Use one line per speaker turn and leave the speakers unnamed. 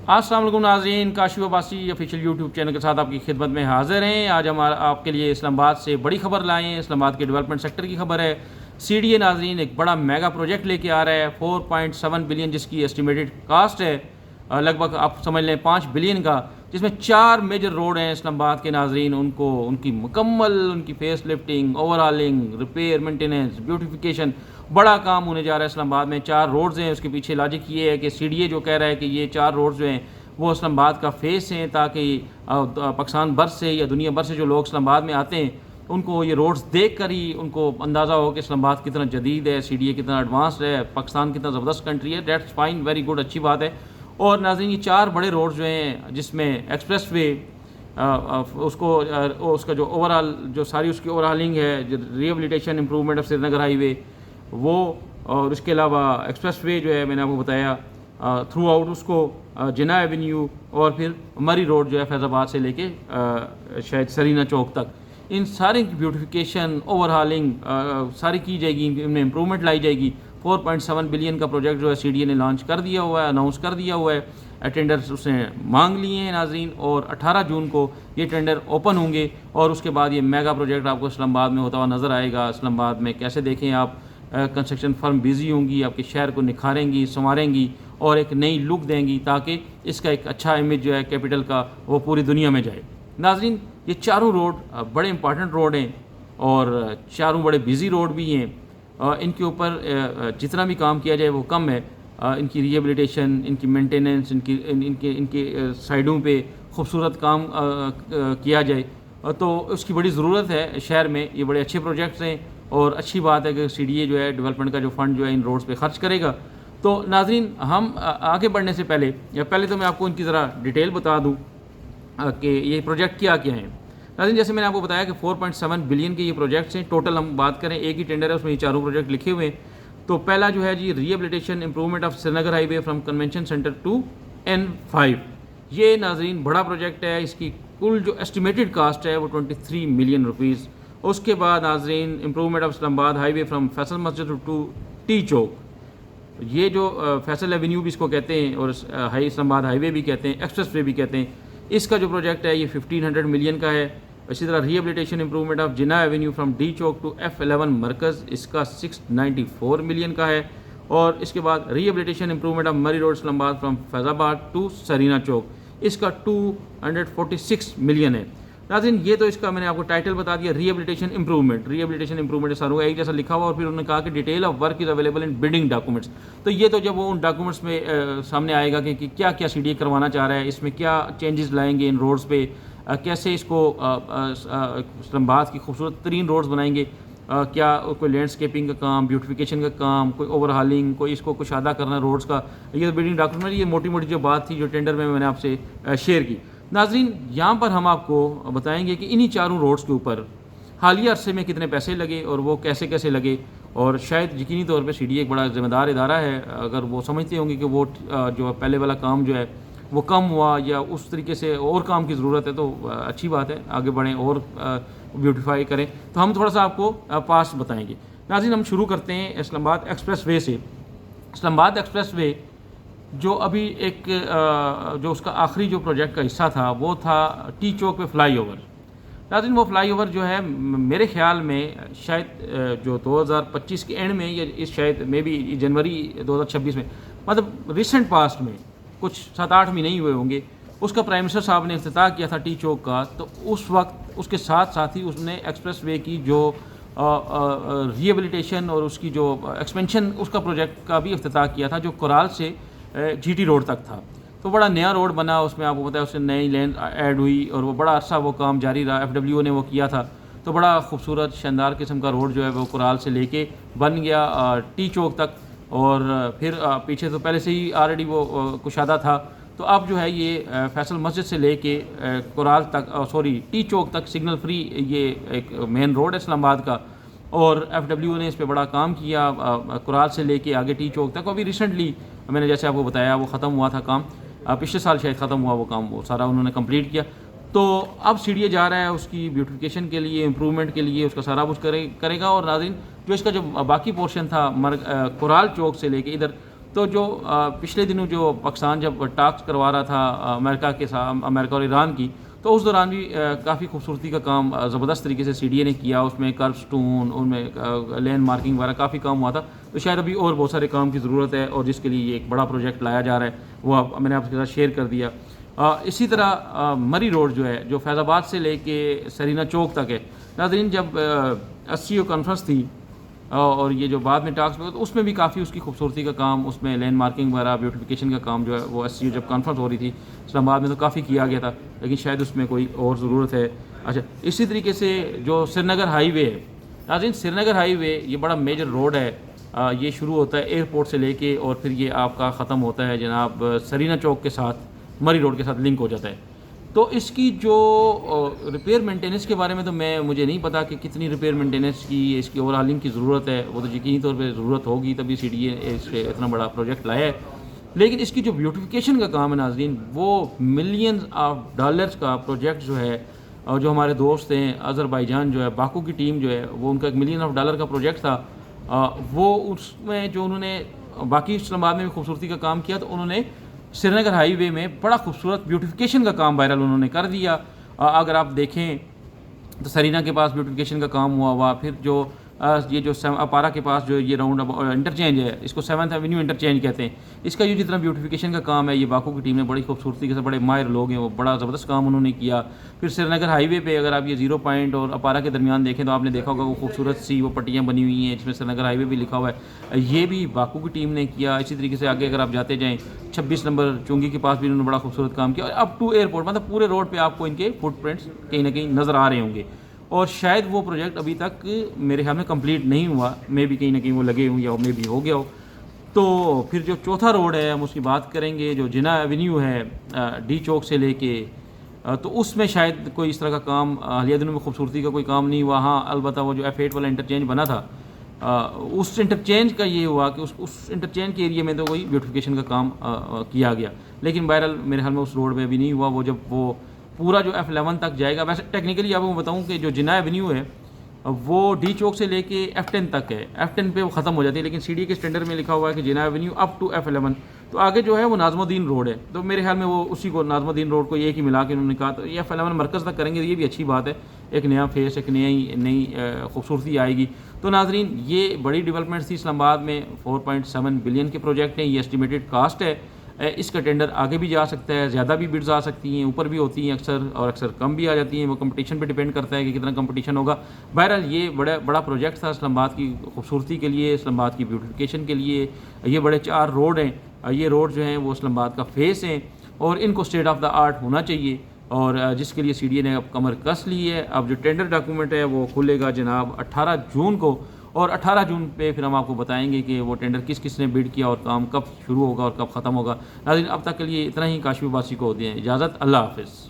السلام علیکم ناظرین، Kashif Abbasi official YouTube channel کے ساتھ آپ کی خدمت میں حاضر ہیں۔ آج ہم آپ کے لیے اسلام آباد سے بڑی خبر لائے ہیں۔ اسلام آباد کے ڈیولپمنٹ سیکٹر کی خبر ہے۔ سی ڈی اے ناظرین ایک بڑا میگا پروجیکٹ لے کے آ رہا ہے 4.7 بلین، جس کی اسٹیمیٹڈ کاسٹ ہے لگ بھگ آپ سمجھ لیں 5 بلین کا، جس میں 4 میجر روڈ ہیں اسلام آباد کے ناظرین۔ ان کی مکمل ان کی face lifting, overhauling, repair, maintenance, beautification, بڑا کام ہونے جا رہا ہے اسلام آباد میں۔ 4 روڈز ہیں۔ اس کے پیچھے لاجک یہ ہے کہ سی ڈی اے جو کہہ رہا ہے کہ یہ 4 روڈز جو ہیں وہ اسلام آباد کا فیس ہیں، تاکہ پاکستان بھر سے یا دنیا بھر سے جو لوگ اسلام آباد میں آتے ہیں ان کو یہ روڈز دیکھ کر ہی ان کو اندازہ ہو کہ اسلام آباد کتنا جدید ہے، سی ڈی اے کتنا ایڈوانسڈ ہے، پاکستان کتنا زبردست کنٹری ہے۔ دیٹس فائن، ویری گڈ، اچھی بات ہے۔ اور ناظرین یہ 4 بڑے روڈز جو ہیں، جس میں ایکسپریس وے اس کا جو اوور آل جو ساری اس کی اوور ہالنگ ہے، rehabilitation improvement of Srinagar highway وہ، اور اس کے علاوہ ایکسپریس وے جو ہے میں نے آپ کو بتایا تھرو آؤٹ اس کو جناح ایونیو، اور پھر مری روڈ جو ہے فیض آباد سے لے کے شاید سرینا چوک تک، ان سارے کی بیوٹیفیکیشن، اوور ہالنگ ساری کی جائے گی، ان میں امپرومنٹ لائی جائے گی۔ 4.7 بلین کا پروجیکٹ جو ہے سی ڈی اے نے لانچ کر دیا ہوا ہے، اناؤنس کر دیا ہوا ہے، ٹینڈرز اس نے مانگ لیے ہیں ناظرین، اور 18 جون کو یہ ٹینڈر اوپن ہوں گے، اور اس کے بعد یہ میگا پروجیکٹ آپ کو اسلام آباد میں ہوتا ہوا نظر آئے گا۔ اسلام آباد میں کیسے دیکھیں آپ، کنسٹرکشن فرم بیزی ہوں گی، آپ کے شہر کو نکھاریں گی، سنواریں گی اور ایک نئی لک دیں گی، تاکہ اس کا ایک اچھا امیج جو ہے کیپٹل کا وہ پوری دنیا میں جائے۔ ناظرین یہ 4 روڈ بڑے امپارٹنٹ روڈ ہیں، اور 4 بڑے بیزی روڈ بھی ہیں۔ ان کے اوپر جتنا بھی کام کیا جائے وہ کم ہے۔ ان کی ریہیبلیٹیشن، ان کی مینٹیننس، ان کے سائڈوں پہ خوبصورت کام کیا جائے، تو اس کی بڑی ضرورت ہے شہر میں۔ یہ بڑے اچھے پروجیکٹس ہیں، اور اچھی بات ہے کہ سی ڈی اے جو ہے ڈیولپمنٹ کا جو فنڈ جو ہے ان روڈز پہ خرچ کرے گا۔ تو ناظرین ہم آگے بڑھنے سے پہلے تو میں آپ کو ان کی ذرا ڈیٹیل بتا دوں کہ یہ پروجیکٹ کیا ہیں۔ ناظرین جیسے میں نے آپ کو بتایا کہ 4.7 بلین کے یہ پروجیکٹس ہیں۔ ٹوٹل ہم بات کریں، ایک ہی ٹینڈر ہے، اس میں یہ 4 پروجیکٹ لکھے ہوئے ہیں۔ تو پہلا جو ہے جی rehabilitation improvement of Srinagar highway from convention centre to N5، یہ ناظرین بڑا پروجیکٹ ہے۔ اس کی کل جو اسٹیمیٹڈ کاسٹ ہے وہ 23 ملین روپیز۔ اس کے بعد ناظرین امپروومنٹ آف اسلام آباد high way from Faisal Masjid to T چوک، یہ جو فیصل ایونیو بھی اس کو کہتے ہیں، اور اسلام آباد ہائی وے بھی کہتے ہیں، ایکسپریس وے بھی کہتے ہیں۔ اس کا جو پروجیکٹ ہے یہ 1500 ملین کا ہے۔ اسی طرح rehabilitation improvement of Jinnah avenue from D Chowk to F11 مرکز، اس کا 694 ملین کا ہے۔ اور اس کے بعد rehabilitation improvement of Murree road Islamabad from فیض آباد ٹو سرینا چوک، اس کا 246 ملین ہے۔ ناظرین یہ تو اس کا میں نے آپ کو ٹائٹل بتا دیا، ریہیبلیٹیشن امپروومنٹ ساروں ایک جیسا لکھا ہوا، اور پھر انہوں نے کہا کہ detail of work is available in bidding documents. تو یہ تو جب وہ ان ڈاکومنٹس میں سامنے آئے گا کہ کیا کیا سی ڈی اے کروانا چاہ رہا ہے، اس میں کیا چینجز لائیں گے ان روڈز پہ، کیسے اس کو اسلام آباد کی خوبصورت ترین روڈز بنائیں گے، کیا کوئی لینڈسکیپنگ کا کام، بیوٹیفیکیشن کا کام، کوئی اوور ہالنگ، کوئی اس کو کشادہ کرنا روڈز کا، یہ بلڈنگ ڈاکومنٹ، یہ موٹی موٹی جو بات تھی جو ٹینڈر میں نے آپ سے شیئر کی۔ ناظرین یہاں پر ہم آپ کو بتائیں گے کہ انہی 4 روڈز کے اوپر حالیہ عرصے میں کتنے پیسے لگے، اور وہ کیسے لگے، اور شاید یقینی طور پہ سی ڈی اے ایک بڑا ذمہ دار ادارہ ہے، اگر وہ سمجھتے ہوں گے کہ وہ جو پہلے والا کام جو ہے وہ کم ہوا یا اس طریقے سے اور کام کی ضرورت ہے، تو اچھی بات ہے، آگے بڑھیں اور بیوٹیفائی کریں۔ تو ہم تھوڑا سا آپ کو پاس بتائیں گے۔ ناظرین ہم شروع کرتے ہیں اسلام آباد ایکسپریس وے سے۔ اسلام آباد ایکسپریس وے جو ابھی ایک جو اس کا آخری جو پروجیکٹ کا حصہ تھا وہ تھا ٹی چوک پہ فلائی اوور۔ ناظرین وہ فلائی اوور جو ہے میرے خیال میں شاید جو 2025 کے اینڈ میں، یا اس شاید میں بھی جنوری 2026 میں، مطلب ریسنٹ پاسٹ میں کچھ 7-8 مہینے ہی ہوئے ہوں گے، اس کا پرائم منسٹر صاحب نے افتتاح کیا تھا ٹی چوک کا۔ تو اس وقت اس کے ساتھ ہی اس نے ایکسپریس وے کی جو ریہیبلیٹیشن اور اس کی جو ایکسپینشن اس کا پروجیکٹ کا بھی افتتاح کیا تھا، جو کرال سے جی ٹی روڈ تک تھا۔ تو بڑا نیا روڈ بنا، اس میں آپ کو پتہ ہے اس سے نئی لین ایڈ ہوئی، اور وہ بڑا عرصہ وہ کام جاری رہا، FWO نے وہ کیا تھا۔ تو بڑا خوبصورت شاندار قسم کا روڈ جو ہے وہ کرال سے لے کے بن گیا ٹی چوک تک، اور پھر پیچھے تو پہلے سے ہی آلریڈی وہ کشادہ تھا۔ تو اب جو ہے یہ فیصل مسجد سے لے کے کرال تک، ٹی چوک تک سگنل فری یہ ایک مین روڈ ہے اسلام آباد کا، اور FWO نے اس پہ بڑا کام کیا، کرال سے لے کے آگے ٹی چوک تک۔ ابھی ریسنٹلی میں نے جیسے آپ کو بتایا وہ ختم ہوا تھا کام، پچھلے سال شاید ختم ہوا وہ کام، وہ سارا انہوں نے کمپلیٹ کیا۔ تو اب سی ڈی اے جا رہا ہے اس کی بیوٹیفیکیشن کے لیے، امپروومنٹ کے لیے، اس کا سارا کچھ کرے گا۔ اور ناظرین جو اس کا جو باقی پورشن تھا کرال چوک سے لے کے ادھر تو جو پچھلے دنوں جو پاکستان جب ٹاکس کروا رہا تھا امریکہ کے ساتھ، امریکہ اور ایران کی، تو اس دوران بھی کافی خوبصورتی کا کام زبردست طریقے سے سی ڈی اے نے کیا. اس میں کرو سٹون، ان میں لین مارکنگ وغیرہ کافی کام ہوا تھا. تو شاید ابھی اور بہت سارے کام کی ضرورت ہے، اور جس کے لیے یہ ایک بڑا پروجیکٹ لایا جا رہا ہے، وہ میں نے آپ کے ساتھ شیئر کر دیا. اسی طرح مری روڈ جو ہے، جو فیض آباد سے لے کے سرینا چوک تک ہے. ناظرین، جب ایس سی او کانفرنس تھی اور یہ جو بعد میں ٹاکس میں، تو اس میں بھی کافی اس کی خوبصورتی کا کام، اس میں لین مارکنگ وغیرہ بیوٹیفیکیشن کا کام جو ہے وہ ایس سی او جب کانفرنس ہو رہی تھی اسلام آباد میں، تو کافی کیا گیا تھا، لیکن شاید اس میں کوئی اور ضرورت ہے. اچھا، اسی طریقے سے جو سری نگر ہائی وے ہے، ناظرین سری نگر ہائی وے یہ بڑا میجر روڈ ہے. یہ شروع ہوتا ہے ایئرپورٹ سے لے کے، اور پھر یہ آپ کا ختم ہوتا ہے جناب سرینا چوک کے ساتھ، مری روڈ کے ساتھ لنک ہو جاتا ہے. تو اس کی جو ریپیئر مینٹیننس کے بارے میں تو مجھے نہیں پتا کہ کتنی ریپیئر مینٹیننس کی، اس کی اوور ہالنگ کی ضرورت ہے. وہ تو یقینی طور پہ ضرورت ہوگی، تبھی سی ڈی اے اس سے اتنا بڑا پروجیکٹ لایا ہے. لیکن اس کی جو بیوٹیفیکیشن کا کام ہے ناظرین، وہ ملینز آف ڈالرز کا پروجیکٹ جو ہے، اور جو ہمارے دوست ہیں آذربائیجان جو ہے، باکو کی ٹیم جو ہے، وہ ان کا $1 ملین کا پروجیکٹ تھا. وہ اس میں جو انہوں نے باقی اسلام آباد میں بھی خوبصورتی کا کام کیا، تو انہوں نے سری نگر ہائی وے میں بڑا خوبصورت بیوٹیفیکیشن کا کام بہرحال انہوں نے کر دیا. اگر آپ دیکھیں تو سرینا کے پاس بیوٹیفیکیشن کا کام ہوا. پھر جو یہ جو اپارا کے پاس جو یہ راؤنڈ انٹرچینج ہے، اس کو 7th ایونیو انٹرچینج کہتے ہیں، اس کا یہ جتنا بیوٹیفیکیشن کا کام ہے، یہ باکو کی ٹیم نے بڑی خوبصورتی کے ساتھ، بڑے ماہر لوگ ہیں وہ، بڑا زبردست کام انہوں نے کیا. پھر سری نگر ہائی وے پہ اگر آپ یہ 0 پوائنٹ اور اپارا کے درمیان دیکھیں، تو آپ نے دیکھا ہوگا وہ خوبصورت سی وہ پٹیاں بنی ہوئی ہیں، جس میں سری نگر ہائی وے بھی لکھا ہوا ہے، یہ بھی باکو کی ٹیم نے کیا. اسی طریقے سے آگے اگر آپ جاتے جائیں، 26 نمبر چونگی کے پاس بھی انہوں نے بڑا خوبصورت کام کیا. اور اپ ٹو ایئرپورٹ، مطلب پورے روڈ پہ آپ کو ان کے فٹ پرنٹس کہیں نہ کہیں نظر آ رہے ہوں گے. اور شاید وہ پروجیکٹ ابھی تک میرے خیال میں کمپلیٹ نہیں ہوا، میں بھی کہیں نہ کہیں وہ لگے ہوں یا میں بھی ہو گیا ہو. تو پھر جو چوتھا روڈ ہے ہم اس کی بات کریں گے، جو جناح ایونیو ہے ڈی چوک سے لے کے، تو اس میں شاید کوئی اس طرح کا کام حالیہ دنوں میں خوبصورتی کا کوئی کام نہیں ہوا. ہاں البتہ وہ جو F8 والا انٹرچینج بنا تھا، اس انٹرچینج کا یہ ہوا کہ اس انٹرچینج کے ایریے میں تو کوئی بیوٹیفیکیشن کا کام کیا گیا، لیکن بہرحال میرے خیال میں اس روڈ میں بھی نہیں ہوا. وہ جب وہ پورا جو F11 تک جائے گا، ویسے ٹیکنیکلی آپ کو بتاؤں کہ جو جناح ایونیو ہے وہ ڈی چوک سے لے کے F10 تک ہے، F10 پہ وہ ختم ہو جاتی ہے، لیکن سی ڈی کے اسٹینڈرڈ میں لکھا ہوا ہے کہ جناح ایونیو اپ ٹو F11. تو آگے جو ہے وہ ناظم الدین روڈ ہے، تو میرے خیال میں وہ اسی کو ناظم الدین روڈ کو ایک ہی ملا کے انہوں نے کہا، تو یہ F11 مرکز تک کریں گے، یہ بھی اچھی بات ہے، ایک نیا فیس، ایک نئی خوبصورتی آئے گی. تو ناظرین، یہ بڑی ڈیولپمنٹ تھی اسلام آباد میں. 4.7 بلین کے پروجیکٹ ہیں، یہ اسٹیمیٹڈ کاسٹ ہے. اس کا ٹینڈر آگے بھی جا سکتا ہے، زیادہ بھی بڈز آ سکتی ہیں، اوپر بھی ہوتی ہیں اکثر، اور اکثر کم بھی آ جاتی ہیں. وہ کمپٹیشن پہ ڈیپینڈ کرتا ہے کہ کتنا کمپٹیشن ہوگا. بہرحال یہ بڑا پروجیکٹ تھا اسلام آباد کی خوبصورتی کے لیے، اسلام آباد کی بیوٹیفیکیشن کے لیے. یہ بڑے 4 روڈ ہیں، یہ روڈ جو ہیں وہ اسلام آباد کا فیس ہیں، اور ان کو اسٹیٹ آف دا آرٹ ہونا چاہیے، اور جس کے لیے سی ڈی اے نے اب کمر کس لی ہے. اب جو ٹینڈر ڈاکومنٹ ہے وہ کھلے گا جناب 18 جون کو، اور 18 جون پہ پھر ہم آپ کو بتائیں گے کہ وہ ٹینڈر کس نے بڈ کیا، اور کام کب شروع ہوگا اور کب ختم ہوگا. ناظرین، اب تک کے لیے اتنا ہی. کاشف عباسی کو دیں اجازت. اللہ حافظ.